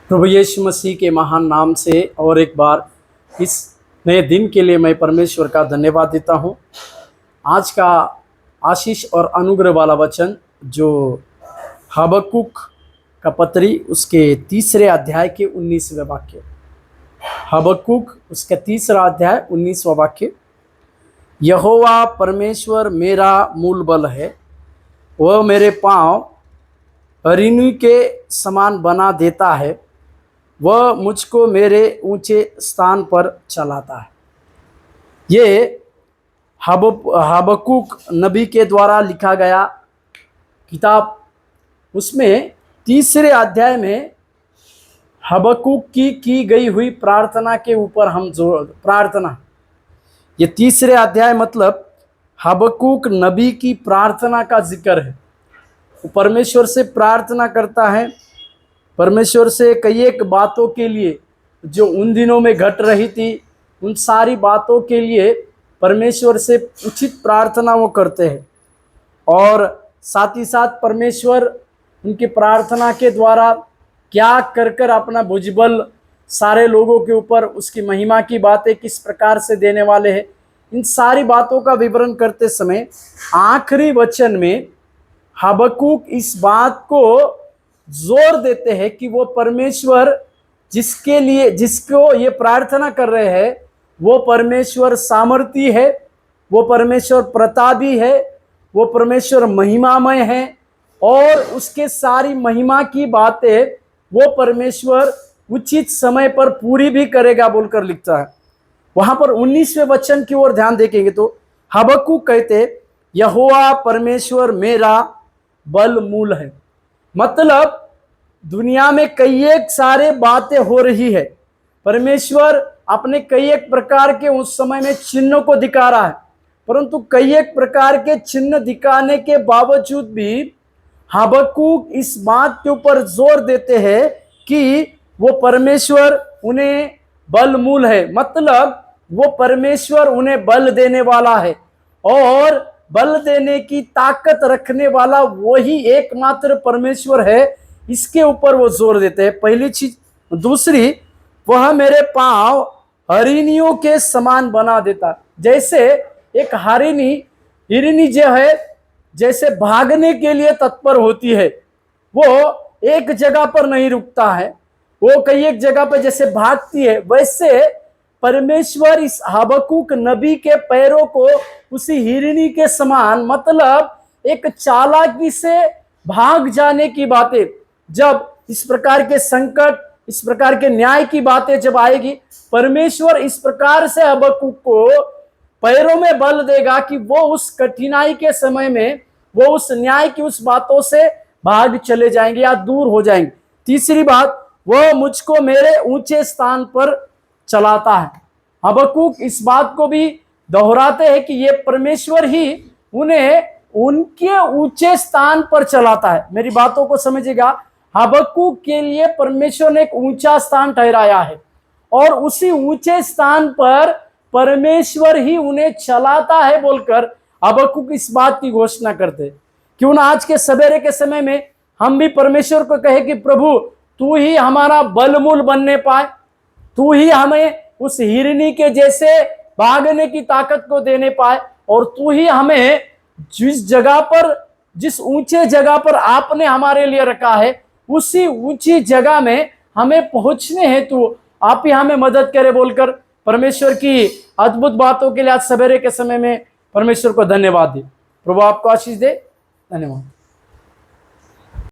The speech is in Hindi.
प्रभु यीशु मसीह के महान नाम से और एक बार इस नए दिन के लिए मैं परमेश्वर का धन्यवाद देता हूँ। आज का आशीष और अनुग्रह वाला वचन जो हबक्कुक का पत्री उसके 3 अध्याय के 19वें वाक्य। हबक्कुक उसका 3 अध्याय 19वां वाक्य। यहोवा परमेश्वर मेरा मूल बल है, वह मेरे पाँव हरिणी के समान बना देता है, वह मुझको मेरे ऊंचे स्थान पर चलाता है। ये हबक्कुक नबी के द्वारा लिखा गया किताब, उसमें 3 अध्याय में हबक्कुक की गई हुई प्रार्थना के ऊपर हम जो प्रार्थना, ये 3 अध्याय मतलब हबक्कुक नबी की प्रार्थना का जिक्र है। वो परमेश्वर से प्रार्थना करता है, परमेश्वर से कई एक बातों के लिए जो उन दिनों में घट रही थी, उन सारी बातों के लिए परमेश्वर से उचित प्रार्थना वो करते हैं। और साथ ही साथ परमेश्वर उनकी प्रार्थना के द्वारा क्या कर कर अपना भुजबल सारे लोगों के ऊपर उसकी महिमा की बातें किस प्रकार से देने वाले हैं, इन सारी बातों का विवरण करते समय आखिरी वचन में हबक्कुक इस बात को जोर देते हैं कि वो परमेश्वर जिसके लिए जिसको ये प्रार्थना कर रहे हैं वो परमेश्वर सामर्थी है, वो परमेश्वर प्रतापी है, वो परमेश्वर महिमामय है और उसके सारी महिमा की बातें वो परमेश्वर उचित समय पर पूरी भी करेगा बोलकर लिखता है। वहां पर 19वें वचन की ओर ध्यान देखेंगे तो हबक्कुक कहते यहोवा परमेश्वर मेरा बल मूल है। मतलब दुनिया में कई एक सारे बातें हो रही है, परमेश्वर अपने कई एक प्रकार के उस समय में चिन्ह को दिखा रहा है, परंतु कई एक प्रकार के चिन्ह दिखाने के बावजूद भी हबक्कुक इस बात के ऊपर जोर देते हैं कि वो परमेश्वर उन्हें बल मूल है। मतलब वो परमेश्वर उन्हें बल देने वाला है और बल देने की ताकत रखने वाला वही एकमात्र परमेश्वर है, इसके ऊपर वो जोर देते हैं। पहली चीज। दूसरी, वह मेरे पांव हरिणियों के समान बना देता। जैसे एक हिरनी जो है जैसे भागने के लिए तत्पर होती है, वो एक जगह पर नहीं रुकता है, वो कई एक जगह पर जैसे भागती है, वैसे परमेश्वर इस हबक्कुक नबी के पैरों को उसी हिरनी के समान, मतलब एक चालाकी से भाग जाने की बातें, जब इस प्रकार के संकट, इस प्रकार के न्याय की बातें जब आएगी, परमेश्वर इस प्रकार से हबक्कुक को पैरों में बल देगा कि वो उस कठिनाई के समय में वो उस न्याय की उस बातों से भाग चले जाएंगे या दूर हो जाएंगे। तीसरी बात, वो मुझको मेरे ऊंचे स्थान पर चलाता है। हबक्कुक इस बात को भी दोहराते हैं कि ये परमेश्वर ही उन्हें उनके ऊंचे स्थान पर चलाता है। मेरी बातों को समझिएगा, हबक्कुक के लिए परमेश्वर ने एक ऊंचा स्थान ठहराया है और उसी ऊंचे स्थान पर परमेश्वर ही उन्हें चलाता है बोलकर हबक्कुक इस बात की घोषणा करते। क्यों ना आज के सवेरे के समय में हम भी परमेश्वर को कहे कि प्रभु तू ही हमारा बलमूल बनने पाए, तू ही हमें उस हिरनी के जैसे भागने की ताकत को देने पाए और तू ही हमें जिस जगह पर, जिस ऊंचे जगह पर आपने हमारे लिए रखा है, उसी ऊंची जगह में हमें पहुंचने हेतु आप ही हमें मदद करे बोलकर परमेश्वर की अद्भुत बातों के लिए आज सवेरे के समय में परमेश्वर को धन्यवाद दे। प्रभु आपको आशीष दे। धन्यवाद।